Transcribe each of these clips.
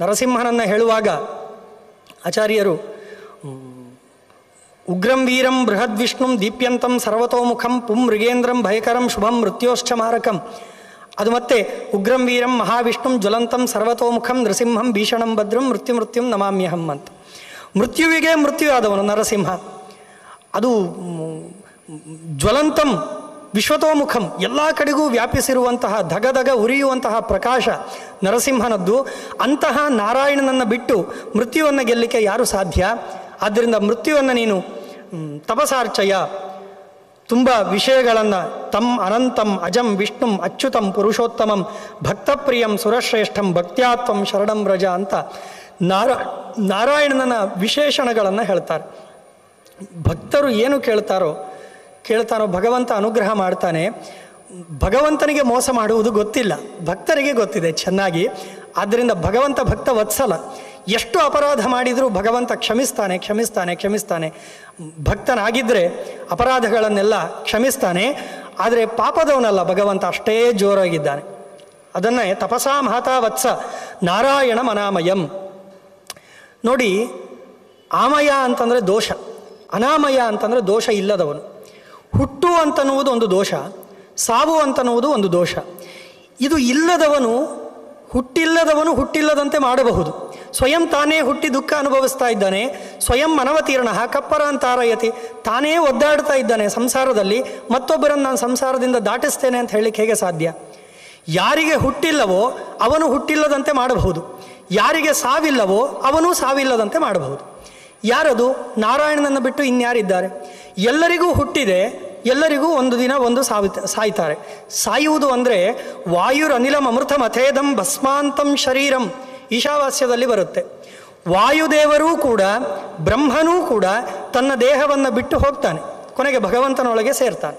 ನರಸಿಂಹನನ್ನು ಹೇಳುವಾಗ ಆಚಾರ್ಯರು ಉಗ್ರಂ ವೀರಂ ಬೃಹದ್ವಿಷ್ಣುಂ ದೀಪ್ಯಂತಂ ಸರ್ವತೋಮುಖಂ ಪುಂ ಮೃಗೇಂದ್ರಂ ಭಯಕರಂ ಶುಭಂ ಮೃತ್ಯೋಶ್ಚ ಮಾರಕಂ. ಅದು ಮತ್ತೆ ಉಗ್ರಂ ವೀರಂ ಮಹಾವಿಷ್ಣುಂ ಜ್ವಲಂತಂ ಸರ್ವತೋಮುಖಂ ನೃಸಿಂಹಂ ಭೀಷಣಂ ಭದ್ರಂ ಮೃತ್ಯುಂ ನಮಾಮ್ಯಹಂ ಅಂತ. ಮೃತ್ಯುವಿಗೆ ಮೃತ್ಯುವಾದವನು ನರಸಿಂಹ. ಅದು ಜ್ವಲಂತಂ ವಿಶ್ವತೋಮುಖಂ, ಎಲ್ಲ ಕಡೆಗೂ ವ್ಯಾಪಿಸಿರುವಂತಹ ಧಗಧಗ ಉರಿಯುವಂತಹ ಪ್ರಕಾಶ ನರಸಿಂಹನದ್ದು. ಅಂತಹ ನಾರಾಯಣನನ್ನು ಬಿಟ್ಟು ಮೃತ್ಯುವನ್ನು ಗೆಲ್ಲಲಿಕ್ಕೆ ಯಾರು ಸಾಧ್ಯ? ಆದ್ದರಿಂದ ಮೃತ್ಯುವನ್ನು ನೀನು ತಪಸಾರ್ಚಯ, ತುಂಬ ವಿಷಯಗಳನ್ನು ತಂ ಅನಂತಂ ಅಜಂ ವಿಷ್ಣುಂ ಅಚ್ಯುತಂ ಪುರುಷೋತ್ತಮಂ ಭಕ್ತಪ್ರಿಯಂ ಸುರಶ್ರೇಷ್ಠಂ ಭಕ್ತ್ಯಾತ್ವಂ ಶರಣಂ ವ್ರಜ ಅಂತ ನಾರಾಯಣನ ವಿಶೇಷಣಗಳನ್ನು ಹೇಳ್ತಾರೆ. ಭಕ್ತರು ಏನು ಕೇಳ್ತಾನೋ ಭಗವಂತ ಅನುಗ್ರಹ ಮಾಡ್ತಾನೆ. ಭಗವಂತನಿಗೆ ಮೋಸ ಮಾಡುವುದು ಗೊತ್ತಿಲ್ಲ, ಭಕ್ತರಿಗೆ ಗೊತ್ತಿದೆ ಚೆನ್ನಾಗಿ. ಆದ್ದರಿಂದ ಭಗವಂತ ಭಕ್ತ ವತ್ಸಲ, ಎಷ್ಟು ಅಪರಾಧ ಮಾಡಿದರೂ ಭಗವಂತ ಕ್ಷಮಿಸ್ತಾನೆ ಕ್ಷಮಿಸ್ತಾನೆ ಕ್ಷಮಿಸ್ತಾನೆ. ಭಕ್ತನಾಗಿದ್ದರೆ ಅಪರಾಧಗಳನ್ನೆಲ್ಲ ಕ್ಷಮಿಸ್ತಾನೆ. ಆದರೆ ಪಾಪದವನಲ್ಲ ಭಗವಂತ, ಅಷ್ಟೇ ಜೋರಾಗಿದ್ದಾನೆ. ಅದನ್ನೇ ತಪಸಾ ಮಹತಾ ವತ್ಸ ನಾರಾಯಣ ಮನಾಮಯಂ. ನೋಡಿ, ಆಮಯ ಅಂತಂದರೆ ದೋಷ, ಅನಾಮಯ ಅಂತಂದರೆ ದೋಷ ಇಲ್ಲದವನು. ಹುಟ್ಟು ಅಂತನ್ನುವುದು ಒಂದು ದೋಷ, ಸಾವು ಅಂತನ್ನುವುದು ಒಂದು ದೋಷ. ಇದು ಇಲ್ಲದವನು ಹುಟ್ಟಿಲ್ಲದಂತೆ ಮಾಡಬಹುದು. ಸ್ವಯಂ ತಾನೇ ಹುಟ್ಟಿ ದುಃಖ ಅನುಭವಿಸ್ತಾ ಇದ್ದಾನೆ. ಸ್ವಯಂ ಮನವತೀರ್ಣ ಕಪ್ಪರ ಅಂತಾರಯತಿ, ತಾನೇ ಒದ್ದಾಡ್ತಾ ಇದ್ದಾನೆ ಸಂಸಾರದಲ್ಲಿ. ಮತ್ತೊಬ್ಬರನ್ನು ನಾನು ಸಂಸಾರದಿಂದ ದಾಟಿಸ್ತೇನೆ ಅಂತ ಹೇಳಲಿಕ್ಕೆ ಹೇಗೆ ಸಾಧ್ಯ? ಯಾರಿಗೆ ಹುಟ್ಟಿಲ್ಲವೋ ಅವನು ಹುಟ್ಟಿಲ್ಲದಂತೆ ಮಾಡಬಹುದು, ಯಾರಿಗೆ ಸಾವಿಲ್ಲವೋ ಅವನು ಸಾವಿಲ್ಲದಂತೆ ಮಾಡಬಹುದು. ಯಾರದು? ನಾರಾಯಣನನ್ನು ಬಿಟ್ಟು ಇನ್ಯಾರಿದ್ದಾರೆ? ಎಲ್ಲರಿಗೂ ಹುಟ್ಟಿದೆ, ಎಲ್ಲರಿಗೂ ಒಂದು ದಿನ ಒಂದು ಸಾಯ್ತಾರೆ. ಸಾಯುವುದು ಅಂದರೆ ವಾಯುರನಿಲಂ ಅಮೃತಂ ಅಥೇದಂ ಭಸ್ಮಾಂತಂ ಶರೀರಂ, ಈಶಾವಾಸ್ಯದಲ್ಲಿ ಬರುತ್ತೆ. ವಾಯುದೇವರೂ ಕೂಡ ಬ್ರಹ್ಮನೂ ಕೂಡ ತನ್ನ ದೇಹವನ್ನು ಬಿಟ್ಟು ಹೋಗ್ತಾನೆ, ಕೊನೆಗೆ ಭಗವಂತನೊಳಗೆ ಸೇರ್ತಾನೆ.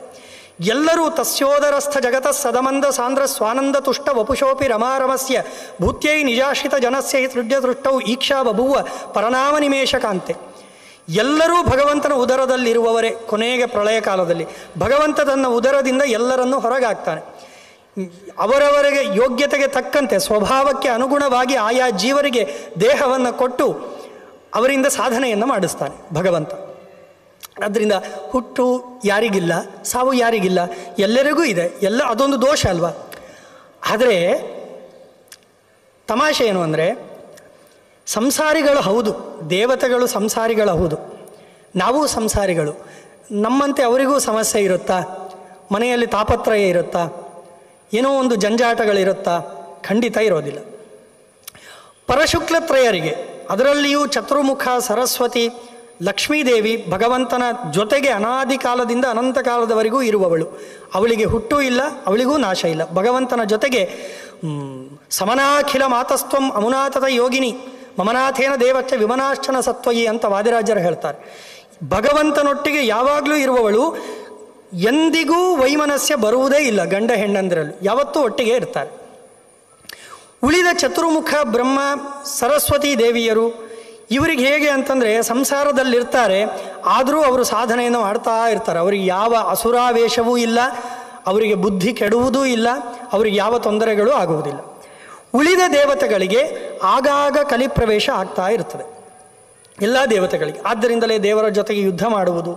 ಎಲ್ಲರೂ ತಸ್ಯೋದರಸ್ಥ ಜಗತ ಸದಮಂದ ಸಾಂದ್ರ ಸ್ವಾನಂದ ತುಷ್ಟ ವಪುಷೋಪಿ ರಮಾರಮಸ್ಯ ಭೂತ್ಯೈ ನಿಜಾಶ್ರಿತ ಜನಸ್ಯ ಹಿ ತೃಢ್ಯ ದೃಷ್ಟೌ ಈಕ್ಷಾ ಬಭುವ ಪರನಾಮ ನಿಮೇಶಕಾಂತೆ. ಎಲ್ಲರೂ ಭಗವಂತನ ಉದರದಲ್ಲಿರುವವರೇ. ಕೊನೆಗೆ ಪ್ರಳಯ ಕಾಲದಲ್ಲಿ ಭಗವಂತ ತನ್ನ ಉದರದಿಂದ ಎಲ್ಲರನ್ನೂ ಹೊರಗಾಗ್ತಾನೆ. ಅವರವರಿಗೆ ಯೋಗ್ಯತೆಗೆ ತಕ್ಕಂತೆ ಸ್ವಭಾವಕ್ಕೆ ಅನುಗುಣವಾಗಿ ಆಯಾ ಜೀವರಿಗೆ ದೇಹವನ್ನು ಕೊಟ್ಟು ಅವರಿಂದ ಸಾಧನೆಯನ್ನು ಮಾಡಿಸ್ತಾನೆ ಭಗವಂತ. ಆದ್ದರಿಂದ ಹುಟ್ಟು ಯಾರಿಗಿಲ್ಲ, ಸಾವು ಯಾರಿಗಿಲ್ಲ, ಎಲ್ಲರಿಗೂ ಇದೆ. ಅದೊಂದು ದೋಷ ಅಲ್ವಾ? ಆದರೆ ತಮಾಷೆ ಏನು ಅಂದರೆ, ಸಂಸಾರಿಗಳು ಹೌದು, ದೇವತೆಗಳು ಸಂಸಾರಿಗಳು ಹೌದು, ನಾವು ಸಂಸಾರಿಗಳು. ನಮ್ಮಂತೆ ಅವರಿಗೂ ಸಮಸ್ಯೆ ಇರುತ್ತಾ? ಮನೆಯಲ್ಲಿ ತಾಪತ್ರಯ ಇರುತ್ತಾ? ಏನೋ ಒಂದು ಜಂಜಾಟಗಳಿರುತ್ತಾ? ಖಂಡಿತ ಇರೋದಿಲ್ಲ. ಪರಶುಕ್ಲತ್ರಯರಿಗೆ, ಅದರಲ್ಲಿಯೂ ಚತುರ್ಮುಖ ಸರಸ್ವತಿ ಲಕ್ಷ್ಮೀದೇವಿ ಭಗವಂತನ ಜೊತೆಗೆ ಅನಾದಿ ಕಾಲದಿಂದ ಅನಂತ ಕಾಲದವರೆಗೂ ಇರುವವಳು. ಅವಳಿಗೆ ಹುಟ್ಟು ಇಲ್ಲ, ಅವಳಿಗೂ ನಾಶ ಇಲ್ಲ. ಭಗವಂತನ ಜೊತೆಗೆ ಸಮನಾಖಿಲ ಮಾತಸ್ತ್ವಂ ಅಮುನಾತತ ಯೋಗಿನಿ ಮಮನಾಥೇನ ದೇವಚ್ಚ ವಿಮನಾಶ್ಚನ ಸತ್ವಯಿ ಅಂತ ವಾದಿರಾಜರು ಹೇಳ್ತಾರೆ. ಭಗವಂತನೊಟ್ಟಿಗೆ ಯಾವಾಗಲೂ ಇರುವವಳು, ಎಂದಿಗೂ ವೈಮನಸ್ಯ ಬರುವುದೇ ಇಲ್ಲ. ಗಂಡ ಹೆಣ್ಣಂದಿರಲು ಯಾವತ್ತೂ ಒಟ್ಟಿಗೆ ಇರ್ತಾರೆ. ಉಳಿದ ಚತುರ್ಮುಖ ಬ್ರಹ್ಮ ಸರಸ್ವತಿ ದೇವಿಯರು ಇವರಿಗೆ ಹೇಗೆ ಅಂತಂದರೆ, ಸಂಸಾರದಲ್ಲಿರ್ತಾರೆ, ಆದರೂ ಅವರು ಸಾಧನೆಯನ್ನು ಮಾಡ್ತಾ ಇರ್ತಾರೆ. ಅವರಿಗೆ ಯಾವ ಅಸುರಾವೇಶವೂ ಇಲ್ಲ, ಅವರಿಗೆ ಬುದ್ಧಿ ಕೆಡುವುದೂ ಇಲ್ಲ, ಅವರಿಗೆ ಯಾವ ತೊಂದರೆಗಳೂ ಆಗುವುದಿಲ್ಲ. ಉಳಿದ ದೇವತೆಗಳಿಗೆ ಆಗಾಗ ಕಲಿಪ್ರವೇಶ ಆಗ್ತಾ ಇರ್ತದೆ, ಎಲ್ಲ ದೇವತೆಗಳಿಗೆ. ಆದ್ದರಿಂದಲೇ ದೇವರ ಜೊತೆಗೆ ಯುದ್ಧ ಮಾಡುವುದು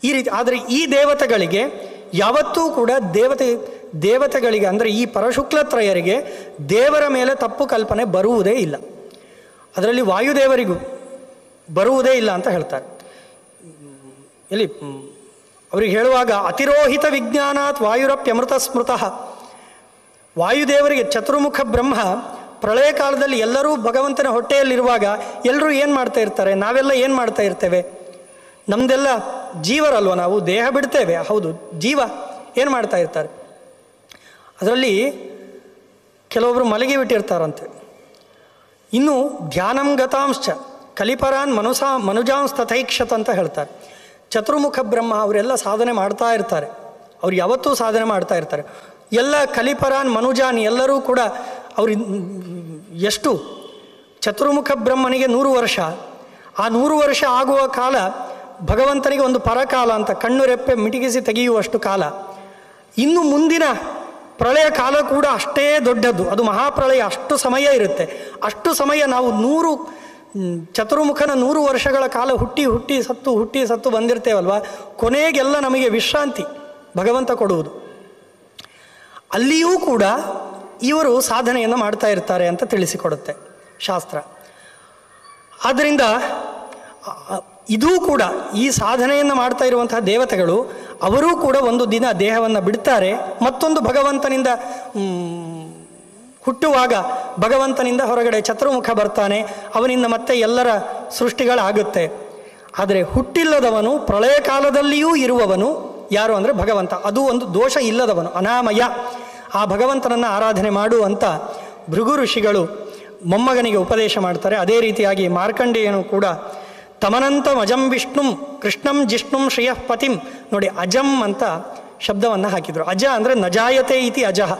ಈ ರೀತಿ. ಆದರೆ ಈ ದೇವತೆಗಳಿಗೆ ಯಾವತ್ತೂ ಕೂಡ ದೇವತೆಗಳಿಗೆ ಅಂದರೆ ಈ ಪರಶುಕ್ಲತ್ರಯರಿಗೆ ದೇವರ ಮೇಲೆ ತಪ್ಪು ಕಲ್ಪನೆ ಬರುವುದೇ ಇಲ್ಲ. ಅದರಲ್ಲಿ ವಾಯುದೇವರಿಗೂ ಬರುವುದೇ ಇಲ್ಲ ಅಂತ ಹೇಳ್ತಾರೆ. ಇಲ್ಲಿ ಅವ್ರಿಗೆ ಹೇಳುವಾಗ ಅತಿರೋಹಿತ ವಿಜ್ಞಾನಾತ್ ವಾಯುರಪ್ಯಮೃತ ಸ್ಮೃತಃ. ವಾಯುದೇವರಿಗೆ ಚತುರ್ಮುಖ ಬ್ರಹ್ಮ ಪ್ರಳಯ ಕಾಲದಲ್ಲಿ ಎಲ್ಲರೂ ಭಗವಂತನ ಹೊಟ್ಟೆಯಲ್ಲಿರುವಾಗ ಎಲ್ಲರೂ ಏನು ಮಾಡ್ತಾ ಇರ್ತಾರೆ? ನಾವೆಲ್ಲ ಏನು ಮಾಡ್ತಾ ಇರ್ತೇವೆ? ನಮ್ಮದೆಲ್ಲ ಜೀವರಲ್ವ, ನಾವು ದೇಹ ಬಿಡ್ತೇವೆ, ಹೌದು, ಜೀವ ಏನು ಮಾಡ್ತಾ ಇರ್ತಾರೆ? ಅದರಲ್ಲಿ ಕೆಲವೊಬ್ಬರು ಮಲಗಿ ಬಿಟ್ಟಿರ್ತಾರಂತೆ. ಇನ್ನು ಧ್ಯಾನಂ ಗತಾಂಶ್ಚ ಕಲಿಪರಾನ್ ಮನುಜಾಂಸ್ತಥೈಕ್ಷತ ಅಂತ ಹೇಳ್ತಾರೆ. ಚತುರ್ಮುಖ ಬ್ರಹ್ಮ ಅವರೆಲ್ಲ ಸಾಧನೆ ಮಾಡ್ತಾ ಇರ್ತಾರೆ, ಅವ್ರು ಯಾವತ್ತೂ ಸಾಧನೆ ಮಾಡ್ತಾ ಇರ್ತಾರೆ. ಎಲ್ಲ ಕಲಿಪರಾನ್ ಮನುಜಾನ್ ಎಲ್ಲರೂ ಕೂಡ ಅವರು ಎಷ್ಟು? ಚತುರ್ಮುಖ ಬ್ರಹ್ಮನಿಗೆ 100 ವರ್ಷ, ಆ 100 ವರ್ಷ ಆಗುವ ಕಾಲ ಭಗವಂತನಿಗೆ ಒಂದು ಪರಕಾಲ ಅಂತ, ಕಣ್ಣು ರೆಪ್ಪೆ ಮಿಟಿಗಿಸಿ ತೆಗೆಯುವಷ್ಟು ಕಾಲ. ಇನ್ನು ಮುಂದಿನ ಪ್ರಳಯ ಕಾಲ ಕೂಡ ಅಷ್ಟೇ ದೊಡ್ಡದು, ಅದು ಮಹಾಪ್ರಳಯ, ಅಷ್ಟು ಸಮಯ ಇರುತ್ತೆ. ಅಷ್ಟು ಸಮಯ ನಾವು ಚತುರ್ಮುಖನ 100 ವರ್ಷಗಳ ಕಾಲ ಹುಟ್ಟಿ ಸತ್ತು ಬಂದಿರ್ತೇವಲ್ವ, ಕೊನೆಗೆಲ್ಲ ನಮಗೆ ವಿಶ್ರಾಂತಿ ಭಗವಂತ ಕೊಡುವುದು. ಅಲ್ಲಿಯೂ ಕೂಡ ಇವರು ಸಾಧನೆಯನ್ನು ಮಾಡ್ತಾ ಇರ್ತಾರೆ ಅಂತ ತಿಳಿಸಿಕೊಡುತ್ತೆ ಶಾಸ್ತ್ರ. ಆದ್ದರಿಂದ ಇದೂ ಕೂಡ ಈ ಸಾಧನೆಯನ್ನು ಮಾಡ್ತಾ ಇರುವಂತಹ ದೇವತೆಗಳು ಅವರೂ ಕೂಡ ಒಂದು ದಿನ ದೇಹವನ್ನು ಬಿಡ್ತಾರೆ, ಮತ್ತೊಂದು ಭಗವಂತನಿಂದ ಹುಟ್ಟುವಾಗ ಭಗವಂತನಿಂದ ಹೊರಗಡೆ ಚತುರ್ಮುಖ ಬರ್ತಾನೆ, ಅವನಿಂದ ಮತ್ತೆ ಎಲ್ಲರ ಸೃಷ್ಟಿಗಳಾಗುತ್ತೆ. ಆದರೆ ಹುಟ್ಟಿಲ್ಲದವನು ಪ್ರಳಯ ಕಾಲದಲ್ಲಿಯೂ ಇರುವವನು ಯಾರು ಅಂದರೆ ಭಗವಂತ. ಅದು ಒಂದು ದೋಷ ಇಲ್ಲದವನು, ಅನಾಮಯ. ಆ ಭಗವಂತನನ್ನು ಆರಾಧನೆ ಮಾಡು ಅಂತ ಭೃಗು ಋಷಿಗಳು ಮೊಮ್ಮಗನಿಗೆ ಉಪದೇಶ ಮಾಡ್ತಾರೆ. ಅದೇ ರೀತಿಯಾಗಿ ಮಾರ್ಕಂಡೇಯನು ಕೂಡ ತಮನಂತಂ ಅಜಂ ವಿಷ್ಣುಂ ಕೃಷ್ಣಂ ಜಿಷ್ಣುಂ ಶ್ರಿಯಃ ಪತಿಂ, ನೋಡಿ ಅಜಂ ಅಂತ ಶಬ್ದವನ್ನು ಹಾಕಿದರು. ಅಜ ಅಂದರೆ ನಜಾಯತೆ ಇತಿ ಅಜಃ,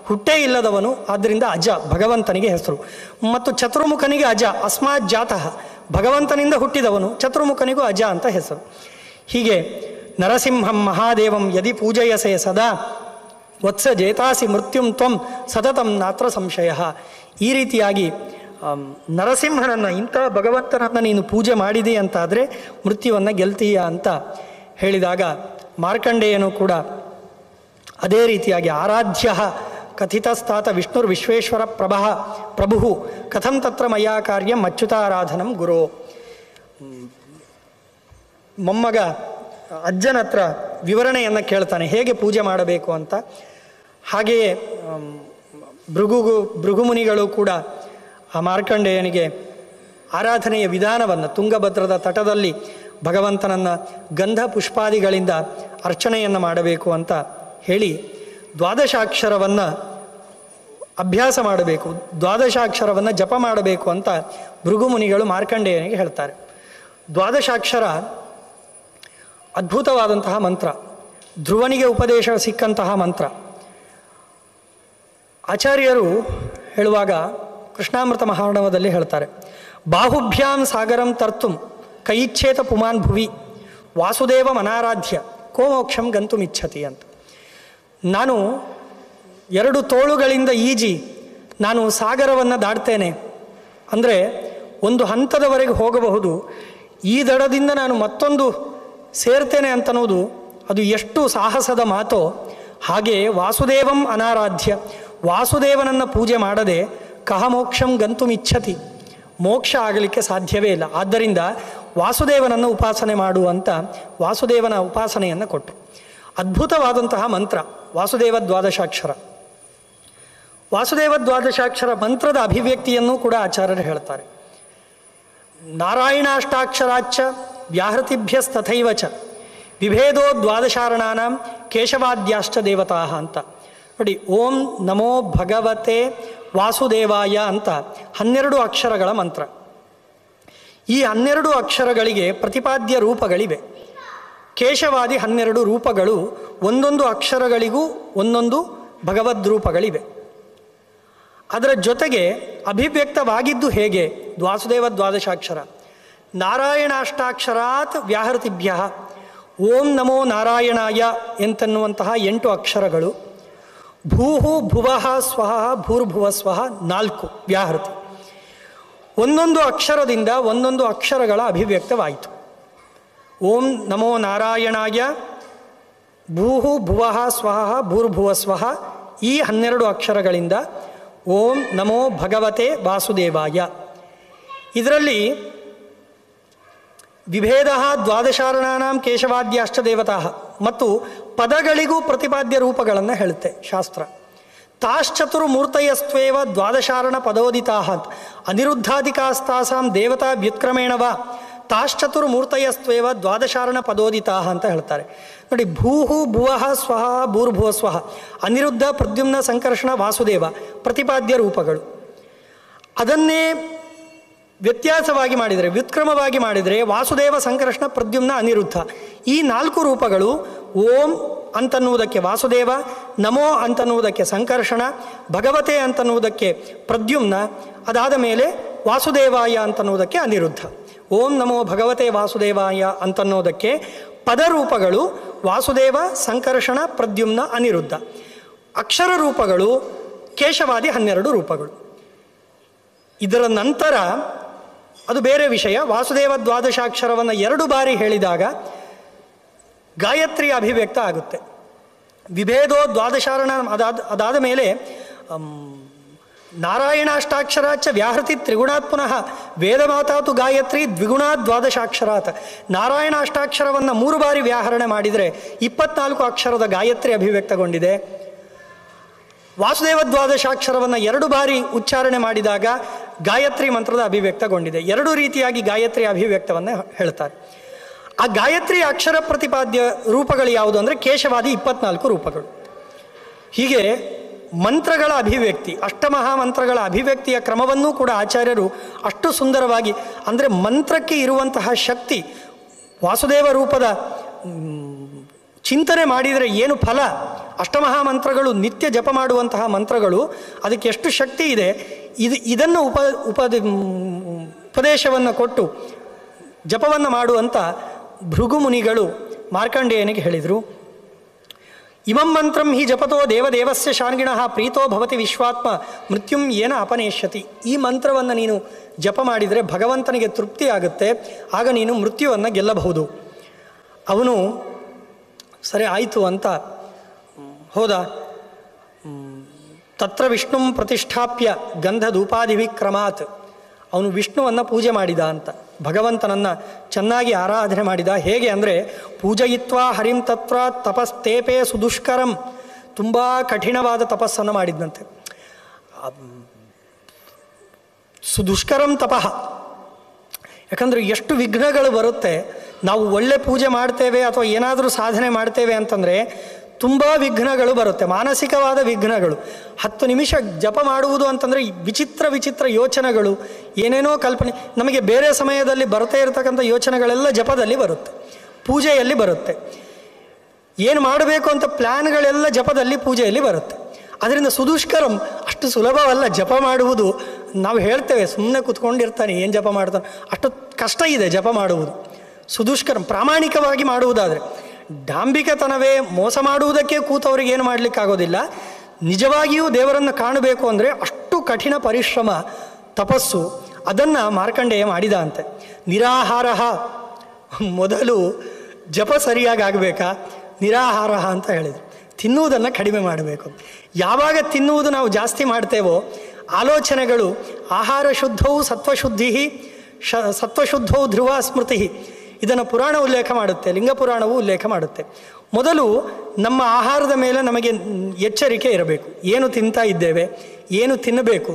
ಹುಟ್ಟೇ ಇಲ್ಲದವನು, ಆದ್ದರಿಂದ ಅಜ ಭಗವಂತನಿಗೆ ಹೆಸರು. ಮತ್ತು ಚತುರ್ಮುಖನಿಗೆ ಅಜ ಅಸ್ಮಾತ್ ಜಾತಃ, ಭಗವಂತನಿಂದ ಹುಟ್ಟಿದವನು, ಚತುರ್ಮುಖನಿಗೂ ಅಜ ಅಂತ ಹೆಸರು. ಹೀಗೆ ನರಸಿಂಹಂ ಮಹಾದೇವಂ ಯದಿ ಪೂಜಯಸೆ ಸದಾ ವತ್ಸ ಜೇತಾಸಿ ಮೃತ್ಯುಂ ತ್ವಂ ಸತತಂ ನಾತ್ರ ಸಂಶಯ. ಈ ರೀತಿಯಾಗಿ ನರಸಿಂಹನನ್ನು, ಇಂಥ ಭಗವಂತನನ್ನು ನೀನು ಪೂಜೆ ಮಾಡಿದಿ ಅಂತಾದರೆ ಮೃತ್ಯುವನ್ನು ಗೆಲ್ತೀಯ ಅಂತ ಹೇಳಿದಾಗ ಮಾರ್ಕಂಡೇಯನು ಕೂಡ ಅದೇ ರೀತಿಯಾಗಿ ಆರಾಧ್ಯ ಕಥಿತಸ್ತಾತ ವಿಷ್ಣುರ್ ವಿಶ್ವೇಶ್ವರ ಪ್ರಭು ಕಥಂ ತತ್ರ ಮಯಾ ಕಾರ್ಯಂ ಅಚ್ಯುತಾರಾಧನಂ ಗುರೋ. ಮೊಮ್ಮಗ ಅಜ್ಜನ ಹತ್ರ ವಿವರಣೆಯನ್ನು ಕೇಳ್ತಾನೆ, ಹೇಗೆ ಪೂಜೆ ಮಾಡಬೇಕು ಅಂತ. ಹಾಗೆಯೇ ಭೃಗುಮುನಿಗಳು ಕೂಡ ಆ ಮಾರ್ಕಂಡೇಯನಿಗೆ ಆರಾಧನೆಯ ವಿಧಾನವನ್ನು, ತುಂಗಭದ್ರದ ತಟದಲ್ಲಿ ಭಗವಂತನನ್ನು ಗಂಧ ಪುಷ್ಪಾದಿಗಳಿಂದ ಅರ್ಚನೆಯನ್ನು ಮಾಡಬೇಕು ಅಂತ ಹೇಳಿ ದ್ವಾದಶಾಕ್ಷರವನ್ನು ಅಭ್ಯಾಸ ಮಾಡಬೇಕು, ದ್ವಾದಶಾಕ್ಷರವನ್ನು ಜಪ ಮಾಡಬೇಕು ಅಂತ ಭೃಗುಮುನಿಗಳು ಮಾರ್ಕಂಡೇಯನಿಗೆ ಹೇಳ್ತಾರೆ. ದ್ವಾದಶಾಕ್ಷರ ಅದ್ಭುತವಾದಂತಹ ಮಂತ್ರ, ಧ್ರುವನಿಗೆ ಉಪದೇಶ ಸಿಕ್ಕಂತಹ ಮಂತ್ರ. ಆಚಾರ್ಯರು ಹೇಳುವಾಗ ಕೃಷ್ಣಾಮೃತ ಮಹಾರ್ಣವದಲ್ಲಿ ಹೇಳ್ತಾರೆ, ಬಾಹುಭ್ಯಾಂ ಸಾಗರಂ ತರ್ತುಂ ಕೈಚ್ಛೇತ ಪುಮಾನ್ ಭುವಿ ವಾಸುದೇವ ಮನಾರಾಧ್ಯ ಕೋ ಮೋಕ್ಷಂ ಗಂತುಮಿಚ್ಛತಿ ಅಂತ. ನಾನು 2 ತೋಳುಗಳಿಂದ ಈಜಿ ನಾನು ಸಾಗರವನ್ನು ದಾಟ್ತೇನೆ ಅಂದರೆ ಒಂದು ಹಂತದವರೆಗೆ ಹೋಗಬಹುದು, ಈ ದಡದಿಂದ ನಾನು ಮತ್ತೊಂದು ಸೇರ್ತೇನೆ ಅಂತನ್ನುವುದು ಅದು ಎಷ್ಟು ಸಾಹಸದ ಮಾತೋ. ಹಾಗೆ ವಾಸುದೇವಂ ಅನಾರಾಧ್ಯ, ವಾಸುದೇವನನ್ನು ಪೂಜೆ ಮಾಡದೆ ಕಹ ಮೋಕ್ಷಂ ಗಂತುಮಿಚ್ಛತಿ, ಮೋಕ್ಷ ಆಗಲಿಕ್ಕೆ ಸಾಧ್ಯವೇ ಇಲ್ಲ. ಆದ್ದರಿಂದ ವಾಸುದೇವನನ್ನು ಉಪಾಸನೆ ಮಾಡುವಂತ ವಾಸುದೇವನ ಉಪಾಸನೆಯನ್ನು ಕೊಟ್ಟರು. ಅದ್ಭುತವಾದಂತಹ ಮಂತ್ರ ವಾಸುದೇವ ದ್ವಾದಶಾಕ್ಷರ. ವಾಸುದೇವ ದ್ವಾದಶಾಕ್ಷರ ಮಂತ್ರದ ಅಭಿವ್ಯಕ್ತಿಯನ್ನು ಕೂಡ ಆಚಾರ್ಯರು ಹೇಳ್ತಾರೆ. ನಾರಾಯಣಾಷ್ಟಾಕ್ಷರಾಚ್ಚ ವ್ಯಾಹೃತಿಭ್ಯಸ್ತಥೈವ ಚ ವಿಭೇದೋ ದ್ವಾದಶಾರಣಾನಾಂ ಕೇಶವಾದ್ಯಾಶ್ಚ ದೇವತಾ ಅಂತ. ನೋಡಿ, ಓಂ ನಮೋ ಭಗವತೆ ವಾಸುದೇವಾಯ ಅಂತ 12 ಅಕ್ಷರಗಳ ಮಂತ್ರ. ಈ 12 ಅಕ್ಷರಗಳಿಗೆ ಪ್ರತಿಪಾದ್ಯ ರೂಪಗಳಿವೆ. ಕೇಶವಾದಿ 12 ರೂಪಗಳು, ಒಂದೊಂದು ಅಕ್ಷರಗಳಿಗೂ ಒಂದೊಂದು ಭಗವದ್ ರೂಪಗಳಿವೆ. ಅದರ ಜೊತೆಗೆ ಅಭಿವ್ಯಕ್ತವಾಗಿದ್ದು ಹೇಗೆ? ವಾಸುದೇವ ದ್ವಾದಶಾಕ್ಷರ ನಾರಾಯಣಾಷ್ಟಾಕ್ಷರಾತ್ ವ್ಯಾಹೃತಿಭ್ಯ ಓಂ ನಮೋ ನಾರಾಯಣಾಯ ಎಂತನ್ನುವಂತಹ 8 ಅಕ್ಷರಗಳು, ಭೂಹು ಭುವಃ ಸ್ವಹ ಭೂರ್ಭುವ ಸ್ವಹ 4 ವ್ಯಾಹೃತಿ. ಒಂದೊಂದು ಅಕ್ಷರದಿಂದ ಒಂದೊಂದು ಅಕ್ಷರಗಳ ಅಭಿವ್ಯಕ್ತವಾಯಿತು. ಓಂ ನಮೋ ನಾರಾಯಣಾಯ, ಭೂಹು ಭುವಃ ಸ್ವಹ ಭೂರ್ಭುವ ಸ್ವಹ, ಈ 12 ಅಕ್ಷರಗಳಿಂದ ಓಂ ನಮೋ ಭಗವತೆ ವಾಸುದೇವಾಯ. ಇದರಲ್ಲಿ ವಿಭೇದ ದ್ವಾದಶಾರಣಾನಾಂ ಕೇಶವಾದ್ಯಾಶ್ಚ ದೇವತಾ ಮತ್ತು ಪದಗಳಿಗೂ ಪ್ರತಿಪಾದ್ಯ ರೂಪಗಳನ್ನು ಹೇಳುತ್ತೆ ಶಾಸ್ತ್ರ. ತಾಶ್ಚತುರ್ಮೂರ್ತಯಸ್ತ್ವೇವ ದ್ವಾದಶಾರಣ ಪದೋದಿತಾ ಅನಿರುದ್ಧಾದಿಕಾಸ್ತಾಸಾಂ ದೇವತಾ ವ್ಯುತ್ಕ್ರಮೇಣವ ತಾಶ್ಚತುರ್ಮೂರ್ತಯಸ್ತ್ವೇವ ದ್ವಾದಶಾರಣ ಪದೋದಿತಾ ಅಂತ ಹೇಳ್ತಾರೆ. ನೋಡಿ, ಭೂಹು ಭುವಃ ಸ್ವಹ ಭೂರ್ಭುವ ಸ್ವಹ, ಅನಿರುದ್ಧ ಪ್ರದ್ಯುಮ್ನ ಸಂಕರ್ಷಣ ವಾಸುದೇವ ಪ್ರತಿಪಾದ್ಯ ರೂಪಗಳು. ಅದನ್ನೇ ವ್ಯತ್ಯಾಸವಾಗಿ ಮಾಡಿದರೆ, ವ್ಯುತ್ಕ್ರಮವಾಗಿ ಮಾಡಿದರೆ ವಾಸುದೇವ ಸಂಕರ್ಷಣ ಪ್ರದ್ಯುಮ್ನ ಅನಿರುದ್ಧ, ಈ 4 ರೂಪಗಳು ಓಂ ಅಂತನ್ನುವುದಕ್ಕೆ ವಾಸುದೇವ, ನಮೋ ಅಂತನ್ನುವುದಕ್ಕೆ ಸಂಕರ್ಷಣ, ಭಗವತೆ ಅಂತನ್ನುವುದಕ್ಕೆ ಪ್ರದ್ಯುಮ್ನ, ಅದಾದ ಮೇಲೆ ವಾಸುದೇವಾಯ ಅಂತನ್ನುವುದಕ್ಕೆ ಅನಿರುದ್ಧ. ಓಂ ನಮೋ ಭಗವತೆ ವಾಸುದೇವಾಯ ಅಂತನ್ನೋದಕ್ಕೆ ಪದರೂಪಗಳು ವಾಸುದೇವ ಸಂಕರ್ಷಣ ಪ್ರದ್ಯುಮ್ನ ಅನಿರುದ್ಧ. ಅಕ್ಷರ ರೂಪಗಳು ಕೇಶವಾದಿ 12 ರೂಪಗಳು. ಇದರ ನಂತರ ಅದು ಬೇರೆ ವಿಷಯ. ವಾಸುದೇವ ದ್ವಾದಶಾಕ್ಷರವನ್ನು 2 ಬಾರಿ ಹೇಳಿದಾಗ ಗಾಯತ್ರಿ ಅಭಿವ್ಯಕ್ತ ಆಗುತ್ತೆ. ವಿಭೇದೋ ದ್ವಾದಶಾರಣ ಅದಾದ ಮೇಲೆ ನಾರಾಯಣಾಷ್ಟಾಕ್ಷರಾಚ ವ್ಯಾಹೃತಿ ತ್ರಿಗುಣಾತ್ ಪುನಃ ವೇದಮಾತಾತು ಗಾಯತ್ರಿ ದ್ವಿಗುಣಾತ್ ದ್ವಾದಶಾಕ್ಷರಾತ್. ನಾರಾಯಣ ಅಷ್ಟಾಕ್ಷರವನ್ನು 3 ಬಾರಿ ವ್ಯಾಹರಣೆ ಮಾಡಿದರೆ 24 ಅಕ್ಷರದ ಗಾಯತ್ರಿ ಅಭಿವ್ಯಕ್ತಗೊಂಡಿದೆ. ವಾಸುದೇವ ದ್ವಾದಶಾಕ್ಷರವನ್ನು 2 ಬಾರಿ ಉಚ್ಚಾರಣೆ ಮಾಡಿದಾಗ ಗಾಯತ್ರಿ ಮಂತ್ರದ ಅಭಿವ್ಯಕ್ತಗೊಂಡಿದೆ. 2 ರೀತಿಯಾಗಿ ಗಾಯತ್ರಿ ಅಭಿವ್ಯಕ್ತವನ್ನು ಹೇಳ್ತಾರೆ. ಆ ಗಾಯತ್ರಿ ಅಕ್ಷರ ಪ್ರತಿಪಾದ್ಯ ರೂಪಗಳು ಯಾವುದು ಅಂದರೆ ಕೇಶವಾದಿ 24 ರೂಪಗಳು. ಹೀಗೆ ಮಂತ್ರಗಳ ಅಭಿವ್ಯಕ್ತಿ, ಅಷ್ಟಮಹಾಮಂತ್ರಗಳ ಅಭಿವ್ಯಕ್ತಿಯ ಕ್ರಮವನ್ನೂ ಕೂಡ ಆಚಾರ್ಯರು ಅಷ್ಟು ಸುಂದರವಾಗಿ, ಅಂದರೆ ಮಂತ್ರಕ್ಕೆ ಇರುವಂತಹ ಶಕ್ತಿ, ವಾಸುದೇವ ರೂಪದ ಚಿಂತನೆ ಮಾಡಿದರೆ ಏನು ಫಲ, ಅಷ್ಟಮಹಾಮಂತ್ರಗಳು ನಿತ್ಯ ಜಪ ಮಾಡುವಂತಹ ಮಂತ್ರಗಳು, ಅದಕ್ಕೆ ಎಷ್ಟು ಶಕ್ತಿ ಇದೆ, ಇದನ್ನು ಉಪದೇಶವನ್ನು ಕೊಟ್ಟು ಜಪವನ್ನು ಮಾಡುವಂಥ ಭೃಗುಮುನಿಗಳು ಮಾರ್ಕಂಡೇಯನಿಗೆ ಹೇಳಿದರು. ಇಮಂ ಮಂತ್ರಂ ಹಿ ಜಪತೋ ದೇವದೇವಸ್ಯ ಶಾರ್ಗಿಣಃ ಪ್ರೀತೋ ಭವತಿ ವಿಶ್ವಾತ್ಮ ಮೃತ್ಯುಂ ಏನ ಅಪನೇಷ್ಯತಿ. ಈ ಮಂತ್ರವನ್ನು ನೀನು ಜಪ ಮಾಡಿದರೆ ಭಗವಂತನಿಗೆ ತೃಪ್ತಿ ಆಗುತ್ತೆ, ಆಗ ನೀನು ಮೃತ್ಯುವನ್ನು ಗೆಲ್ಲಬಹುದು. ಅವನು ಸರಿ ಆಯಿತು ಅಂತ ಹೋದ. ತತ್ರ ವಿಷ್ಣುಂ ಪ್ರತಿಷ್ಠಾಪ್ಯ ಗಂಧಧೂಪಾದಿವಿಕ್ರಮಾತ್. ಅವನು ವಿಷ್ಣುವನ್ನು ಪೂಜೆ ಮಾಡಿದ ಅಂತ, ಭಗವಂತನನ್ನು ಚೆನ್ನಾಗಿ ಆರಾಧನೆ ಮಾಡಿದ. ಹೇಗೆ ಅಂದರೆ ಪೂಜಯಿತ್ವಾ ಹರಿಂ ತತ್ರ ತಪಸ್ತೇಪೇ ಸುದುಷ್ಕರಂ. ತುಂಬ ಕಠಿಣವಾದ ತಪಸ್ಸನ್ನು ಮಾಡಿದ್ದಂತೆ. ಸುದುಷ್ಕರಂ ತಪಃ. ಯಾಕಂದರೆ ಎಷ್ಟು ವಿಘ್ನಗಳು ಬರುತ್ತೆ. ನಾವು ಒಳ್ಳೆ ಪೂಜೆ ಮಾಡ್ತೇವೆ ಅಥವಾ ಏನಾದರೂ ಸಾಧನೆ ಮಾಡ್ತೇವೆ ಅಂತಂದರೆ ತುಂಬ ವಿಘ್ನಗಳು ಬರುತ್ತೆ, ಮಾನಸಿಕವಾದ ವಿಘ್ನಗಳು. 10 ನಿಮಿಷ ಜಪ ಮಾಡುವುದು ಅಂತಂದರೆ ವಿಚಿತ್ರ ಯೋಚನೆಗಳು, ಏನೇನೋ ಕಲ್ಪನೆ, ನಮಗೆ ಬೇರೆ ಸಮಯದಲ್ಲಿ ಬರ್ತಾ ಇರತಕ್ಕಂಥ ಯೋಚನೆಗಳೆಲ್ಲ ಜಪದಲ್ಲಿ ಬರುತ್ತೆ, ಪೂಜೆಯಲ್ಲಿ ಬರುತ್ತೆ. ಏನು ಮಾಡಬೇಕು ಅಂತ ಪ್ಲ್ಯಾನ್ಗಳೆಲ್ಲ ಜಪದಲ್ಲಿ, ಪೂಜೆಯಲ್ಲಿ ಬರುತ್ತೆ. ಅದರಿಂದ ಸುದುಷ್ಕರಂ, ಅಷ್ಟು ಸುಲಭವಲ್ಲ ಜಪ ಮಾಡುವುದು. ನಾವು ಹೇಳ್ತೇವೆ ಸುಮ್ಮನೆ ಕೂತ್ಕೊಂಡಿರ್ತಾನೆ, ಏನು ಜಪ ಮಾಡ್ತಾನೆ, ಅಷ್ಟು ಕಷ್ಟ ಇದೆ ಜಪ ಮಾಡುವುದು. ಸುದುಷ್ಕರಂ ಪ್ರಾಮಾಣಿಕವಾಗಿ ಮಾಡುವುದಾದರೆ. ಡಾಂಬಿಕತನವೇ, ಮೋಸ ಮಾಡುವುದಕ್ಕೆ ಕೂತವರಿಗೆ ಏನು ಮಾಡಲಿಕ್ಕಾಗೋದಿಲ್ಲ. ನಿಜವಾಗಿಯೂ ದೇವರನ್ನು ಕಾಣಬೇಕು ಅಂದರೆ ಅಷ್ಟು ಕಠಿಣ ಪರಿಶ್ರಮ, ತಪಸ್ಸು. ಅದನ್ನು ಮಾರ್ಕಂಡೇಯ ಮಾಡಿದ ಅಂತೆ. ನಿರಾಹಾರ, ಮೊದಲು ಜಪ ಸರಿಯಾಗಿ ಆಗಬೇಕಾ, ನಿರಾಹಾರ ಅಂತ ಹೇಳಿದರು. ತಿನ್ನುವುದನ್ನು ಕಡಿಮೆ ಮಾಡಬೇಕು. ಯಾವಾಗ ತಿನ್ನುವುದು ನಾವು ಜಾಸ್ತಿ ಮಾಡ್ತೇವೋ ಆಲೋಚನೆಗಳು, ಆಹಾರ ಶುದ್ಧವು ಸತ್ವಶುದ್ಧಿ, ಸತ್ವಶುದ್ಧವು ಧ್ರುವ ಸ್ಮೃತಿ, ಇದನ್ನು ಪುರಾಣ ಉಲ್ಲೇಖ ಮಾಡುತ್ತೆ, ಲಿಂಗ ಪುರಾಣವು ಉಲ್ಲೇಖ ಮಾಡುತ್ತೆ. ಮೊದಲು ನಮ್ಮ ಆಹಾರದ ಮೇಲೆ ನಮಗೆ ಎಚ್ಚರಿಕೆ ಇರಬೇಕು. ಏನು ತಿಂತಾ ಇದ್ದೇವೆ, ಏನು ತಿನ್ನಬೇಕು,